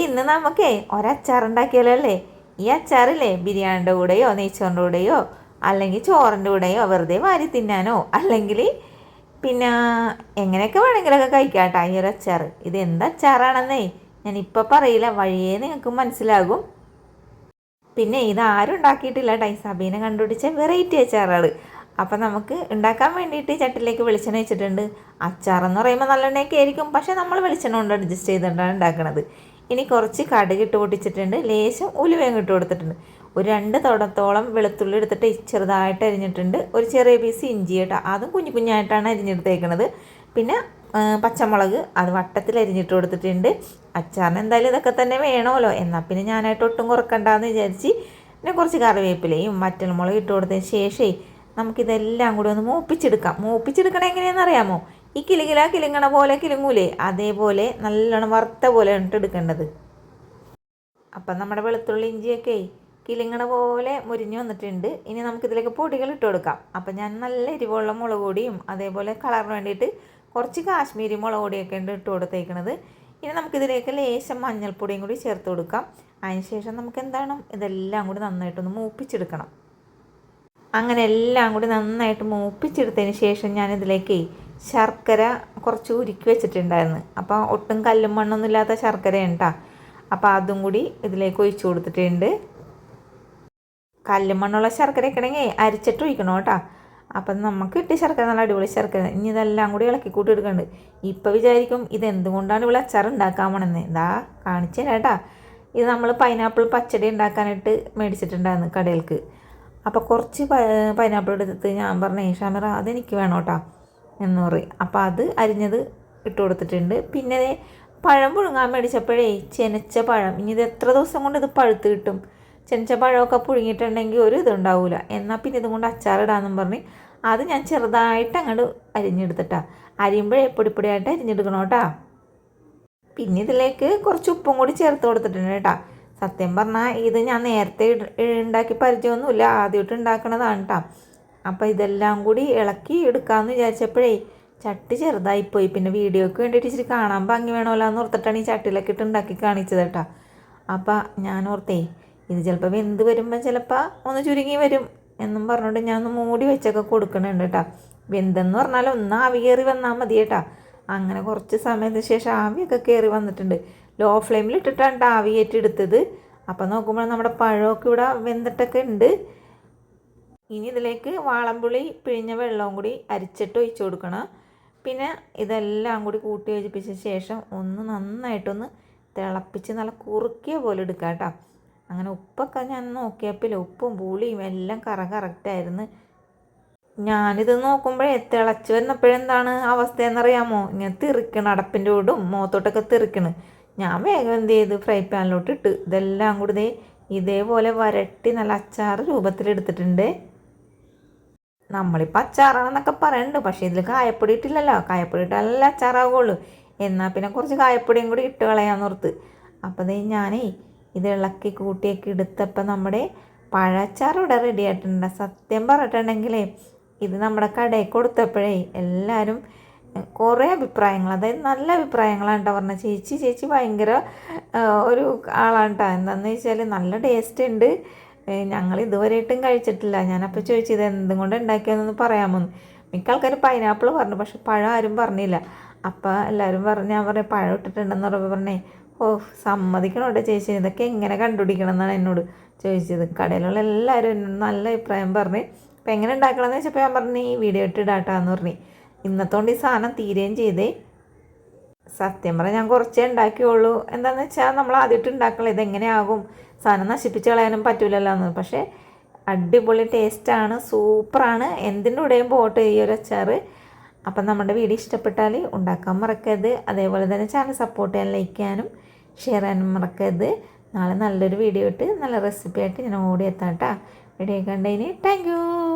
ഇന്ന് നമുക്കേ ഒരച്ചാറുണ്ടാക്കിയാലോ അല്ലേ. ഈ അച്ചാറില്ലേ ബിരിയാണിയുടെ കൂടെയോ നെയ്ച്ചോറിൻ്റെ കൂടെയോ അല്ലെങ്കിൽ ചോറിൻ്റെ കൂടെയോ വെറുതെ വാരി തിന്നാനോ അല്ലെങ്കിൽ പിന്നെ എങ്ങനെയൊക്കെ വേണമെങ്കിലൊക്കെ കഴിക്കാട്ടോ ഈ ഒരു അച്ചാർ. ഇത് എന്ത് അച്ചാറാണെന്നേ ഞാനിപ്പോൾ പറയില്ല, വഴിയേ നിങ്ങൾക്ക് മനസ്സിലാകും. പിന്നെ ഇതാരും ഉണ്ടാക്കിയിട്ടില്ല, സബീന കണ്ടുപിടിച്ച വെറൈറ്റി അച്ചാറാണ്. അപ്പം നമുക്ക് ഉണ്ടാക്കാൻ വേണ്ടിയിട്ട് ചട്ടിലേക്ക് വെളിച്ചെണ്ണ വെച്ചിട്ടുണ്ട്. അച്ചാറെന്ന് പറയുമ്പോൾ നല്ലെണ്ണയൊക്കെ ആയിരിക്കും, പക്ഷേ നമ്മൾ വെളിച്ചെണ്ണ കൊണ്ട് അഡ്ജസ്റ്റ് ചെയ്തിട്ടാണ് ഉണ്ടാക്കുന്നത്. ഇനി കുറച്ച് കടുക് ഇട്ട് പൊട്ടിച്ചിട്ടുണ്ട്, ലേശം ഉലുവയും ഇട്ട് കൊടുത്തിട്ടുണ്ട്. ഒരു 2 തുടത്തോളം വെളുത്തുള്ളി എടുത്തിട്ട് ചെറുതായിട്ട് അരിഞ്ഞിട്ടുണ്ട്. ഒരു ചെറിയ പീസ് ഇഞ്ചി കേട്ടോ, അതും കുഞ്ഞു കുഞ്ഞായിട്ടാണ് അരിഞ്ഞെടുത്തേക്കുന്നത്. പിന്നെ പച്ചമുളക് അത് വട്ടത്തിൽ അരിഞ്ഞിട്ട് കൊടുത്തിട്ടുണ്ട്. അച്ചാറിന് എന്തായാലും ഇതൊക്കെ തന്നെ വേണമല്ലോ, എന്നാൽ പിന്നെ ഞാനായിട്ട് ഒട്ടും കുറക്കണ്ടെന്ന് വിചാരിച്ച് പിന്നെ കുറച്ച് കറിവേപ്പിലയും വറ്റൽമുളക് ഇട്ട് കൊടുത്തതിന് ശേഷം നമുക്കിതെല്ലാം കൂടി ഒന്ന് മൂപ്പിച്ചെടുക്കണം എങ്ങനെയാണെന്ന് അറിയാമോ? ഈ കിലുങ്ങണ പോലെ കിലുങ്ങൂലേ, അതേപോലെ നല്ലോണം വറുത്ത പോലെ ഇട്ട് എടുക്കേണ്ടത്. അപ്പം നമ്മുടെ വെളുത്തുള്ളി ഇഞ്ചിയൊക്കെ കിലുങ്ങണ പോലെ മുരിഞ്ഞ് വന്നിട്ടുണ്ട്. ഇനി നമുക്കിതിലേക്ക് പൊടികൾ ഇട്ട് കൊടുക്കാം. അപ്പം ഞാൻ നല്ല എരിവുള്ള മുളക് പൊടിയും അതേപോലെ കളറിന് വേണ്ടിയിട്ട് കുറച്ച് കാശ്മീരി മുളക് പൊടിയൊക്കെ ഉണ്ട് ഇട്ട് കൊടുത്തേക്കുന്നത്. ഇനി നമുക്കിതിലേക്ക് ലേശം മഞ്ഞൾപ്പൊടിയും കൂടി ചേർത്ത് കൊടുക്കാം. അതിനുശേഷം നമുക്ക് എന്താണ് ഇതെല്ലാം കൂടി നന്നായിട്ടൊന്ന് മൂപ്പിച്ചെടുക്കണം. അങ്ങനെ എല്ലാം കൂടി നന്നായിട്ട് മൂപ്പിച്ചെടുത്തതിന് ശേഷം ഞാനിതിലേക്ക് ശർക്കര കുറച്ച് ഉരുക്കി വെച്ചിട്ടുണ്ടായിരുന്നു. അപ്പോൾ ഒട്ടും കല്ലും മണ്ണൊന്നും ഇല്ലാത്ത ശർക്കര ഉണ്ടാ. അപ്പോൾ അതും കൂടി ഇതിലേക്ക് ഒഴിച്ചു കൊടുത്തിട്ടുണ്ട്. കല്ലും മണ്ണുള്ള ശർക്കര ഇക്കണമെങ്കിൽ അരിച്ചിട്ട് ഒഴിക്കണം കേട്ടോ. അപ്പം നമുക്ക് കിട്ടിയ ശർക്കര നല്ല അടിപൊളി ശർക്കര. ഇനി ഇതെല്ലാം കൂടി ഇളക്കി കൂട്ടി എടുക്കുന്നുണ്ട്. ഇപ്പോൾ വിചാരിക്കും ഇതെന്തുകൊണ്ടാണ് ഇവിടെ അച്ചാർ ഉണ്ടാക്കാൻ പോണെന്ന്. ഇതാ കാണിച്ചു തരാം കേട്ടോ. ഇത് നമ്മൾ പൈനാപ്പിൾ പച്ചടി ഉണ്ടാക്കാനായിട്ട് മേടിച്ചിട്ടുണ്ടായിരുന്നു കടയിലേക്ക്. അപ്പോൾ കുറച്ച് പൈനാപ്പിൾ എടുത്തിട്ട് ഞാൻ പറഞ്ഞു ഷാമിറ അതെനിക്ക് വേണം കേട്ടോ എന്ന് പറയും. അപ്പോൾ അത് അരിഞ്ഞത് ഇട്ട് കൊടുത്തിട്ടുണ്ട്. പിന്നെ പഴം പുഴുങ്ങാൻ മേടിച്ചപ്പോഴേ ചെനച്ച പഴം, ഇനി ഇത് എത്ര ദിവസം കൊണ്ട് ഇത് പഴുത്ത് കിട്ടും? ചെനച്ച പഴമൊക്കെ പുഴുങ്ങിയിട്ടുണ്ടെങ്കിൽ ഒരു ഇതുണ്ടാവില്ല. എന്നാൽ പിന്നെ ഇതും കൊണ്ട് അച്ചാറിടാമെന്നും പറഞ്ഞ് അത് ഞാൻ ചെറുതായിട്ട് അങ്ങോട്ട് അരിഞ്ഞെടുത്തിട്ടാണ്. അരിയുമ്പോഴേ പൊടിപ്പൊടിയായിട്ട് അരിഞ്ഞെടുക്കണം കേട്ടോ. പിന്നെ ഇതിലേക്ക് കുറച്ച് ഉപ്പും കൂടി ചേർത്ത് കൊടുത്തിട്ടുണ്ട് കേട്ടോ. സത്യം പറഞ്ഞാൽ ഇത് ഞാൻ നേരത്തെ ഉണ്ടാക്കി പരിചയമൊന്നുമില്ല, ആദ്യമായിട്ട് ഉണ്ടാക്കണതാണ് കേട്ടോ. അപ്പോൾ ഇതെല്ലാം കൂടി ഇളക്കി എടുക്കാമെന്ന് വിചാരിച്ചപ്പോഴേ ചട്ടി ചെറുതായിപ്പോയി. പിന്നെ വീഡിയോയ്ക്ക് വേണ്ടിയിട്ട് ഇച്ചിരി കാണാൻ ഭംഗി വേണമല്ലോ എന്ന് ഓർത്തിട്ടാണ് ഈ ചട്ടിയിലൊക്കെ ഇട്ട് ഉണ്ടാക്കി കാണിച്ചത് കേട്ടോ. അപ്പോൾ ഞാൻ ഓർത്തേ ഇത് ചിലപ്പോൾ വെന്ത് വരുമ്പോൾ ചിലപ്പോൾ ഒന്ന് ചുരുങ്ങി വരും എന്നും പറഞ്ഞുകൊണ്ട് ഞാൻ ഒന്ന് മൂടി വെച്ചൊക്കെ കൊടുക്കുന്നുണ്ട് കേട്ടോ. വെന്തെന്ന് പറഞ്ഞാൽ ഒന്ന് ആവി കയറി വന്നാൽ മതി കേട്ടോ. അങ്ങനെ കുറച്ച് സമയത്തിന് ശേഷം ആവിയൊക്കെ കയറി വന്നിട്ടുണ്ട്. ലോ ഫ്ലെയിമിൽ ഇട്ടിട്ടാണ് ആവി കയറ്റിയെടുത്തത്. അപ്പോൾ നോക്കുമ്പോൾ നമ്മുടെ പഴമൊക്കെ ഇവിടെ വെന്തിട്ടൊക്കെ ഉണ്ട്. ഇനി ഇതിലേക്ക് വാളംപുളി പിഴിഞ്ഞ വെള്ളവും കൂടി അരിച്ചിട്ട് ഒഴിച്ചു കൊടുക്കണം. പിന്നെ ഇതെല്ലാം കൂടി കൂട്ടി യോജിപ്പിച്ച ശേഷം ഒന്ന് നന്നായിട്ടൊന്ന് തിളപ്പിച്ച് നല്ല കുറുക്കിയ പോലെ എടുക്കാം കേട്ടോ. അങ്ങനെ ഉപ്പൊക്കെ ഞാൻ നോക്കിയപ്പോൾ ഉപ്പും പുളിയും എല്ലാം കറക്റ്റായിരുന്നു. ഞാനിത് നോക്കുമ്പോഴേ തിളച്ച് വന്നപ്പോഴെന്താണ് അവസ്ഥ എന്നറിയാമോ? ഇങ്ങനെ തെറിക്കണം, അടപ്പിൻ്റെ കൂടും മുഖത്തോട്ടൊക്കെ തെറിക്കണം. ഞാൻ വേഗം എന്ത് ചെയ്ത് ഫ്രൈ പാനിലോട്ട് ഇട്ട് ഇതെല്ലാം കൂടി ഇതേപോലെ വരട്ടി നല്ല അച്ചാർ രൂപത്തിലെടുത്തിട്ടുണ്ട്. നമ്മളിപ്പോൾ അച്ചാറാണെന്നൊക്കെ പറയുന്നുണ്ട്, പക്ഷേ ഇതിൽ കായപ്പൊടി ഇട്ടില്ലല്ലോ. കായപ്പൊടി ഇട്ടാലല്ലേ അച്ചാറാവുകയുള്ളൂ. എന്നാൽ പിന്നെ കുറച്ച് കായപ്പൊടിയും കൂടി ഇട്ട് കളയാമെന്ന് ഓർത്ത്. അപ്പോൾ ഞാനേ ഇത് ഇളക്കി കൂട്ടിയൊക്കെ എടുത്തപ്പോൾ നമ്മുടെ പഴച്ചാർ ഇവിടെ റെഡി ആയിട്ടുണ്ട്. സത്യം പറഞ്ഞിട്ടുണ്ടെങ്കിലേ ഇത് നമ്മുടെ കടയിൽ കൊടുത്തപ്പോഴേ എല്ലാവരും കുറേ അഭിപ്രായങ്ങൾ, അതായത് നല്ല അഭിപ്രായങ്ങളാണ് കേട്ടോ പറഞ്ഞത്. ചേച്ചി ഭയങ്കര ഒരു ആളാണ് കേട്ടോ. എന്താണെന്ന് വെച്ചാൽ നല്ല ടേസ്റ്റ് ഉണ്ട്, ഞങ്ങൾ ഇതുവരെയായിട്ടും കഴിച്ചിട്ടില്ല. ഞാനപ്പോൾ ചോദിച്ചു ഇത് എന്തും കൊണ്ട് ഉണ്ടാക്കിയതെന്നൊന്ന് പറയാമെന്ന്. മിക്ക ആൾക്കാർ പൈനാപ്പിൾ പറഞ്ഞു, പക്ഷെ പഴം ആരും പറഞ്ഞില്ല. അപ്പോൾ എല്ലാവരും ഞാൻ പറഞ്ഞു പഴം ഇട്ടിട്ടുണ്ടെന്ന് പറയുമ്പോൾ പറഞ്ഞേ സമ്മതിക്കണോട്ടെ ചേച്ചി, ഇതൊക്കെ എങ്ങനെ കണ്ടുപിടിക്കണം എന്നാണ് എന്നോട് ചോദിച്ചത്. കടയിലുള്ള എല്ലാവരും നല്ല അഭിപ്രായം പറഞ്ഞ്. അപ്പോൾ എങ്ങനെ ഉണ്ടാക്കണമെന്ന് വെച്ചപ്പോൾ ഞാൻ പറഞ്ഞു ഈ വീഡിയോ ഇട്ടിടാട്ടാന്ന് പറഞ്ഞു. ഇന്നത്തോണ്ട് ഈ സാധനം തീരുകയും ചെയ്തേ. സത്യം പറഞ്ഞാൽ ഞാൻ കുറച്ചേ ഉണ്ടാക്കിയുള്ളൂ. എന്താണെന്ന് വെച്ചാൽ നമ്മൾ ആദ്യമായിട്ട് ഉണ്ടാക്കണം, ഇതെങ്ങനെയാകും സാധനം നശിപ്പിച്ച് കളയാനും പറ്റൂലല്ലോ എന്ന്. പക്ഷേ അടിപൊളി ടേസ്റ്റാണ്, സൂപ്പറാണ്. എന്തിൻ്റെ കൂടെയും പോട്ടെ ഈ ഒരു അച്ചാർ. അപ്പം നമ്മുടെ വീഡിയോ ഇഷ്ടപ്പെട്ടാൽ ഉണ്ടാക്കാൻ മറക്കരുത്. അതേപോലെ തന്നെ ചാനൽ സപ്പോർട്ട് ചെയ്യാൻ, ലൈക്ക് ചെയ്യാനും ഷെയർ ചെയ്യാനും മറക്കരുത്. നാളെ നല്ലൊരു വീഡിയോ ഇട്ട് നല്ല റെസിപ്പി ആയിട്ട് ഞാൻ ഓടി എത്താം കേട്ടോ. വീഡിയോ കണ്ടതിന് താങ്ക് യു.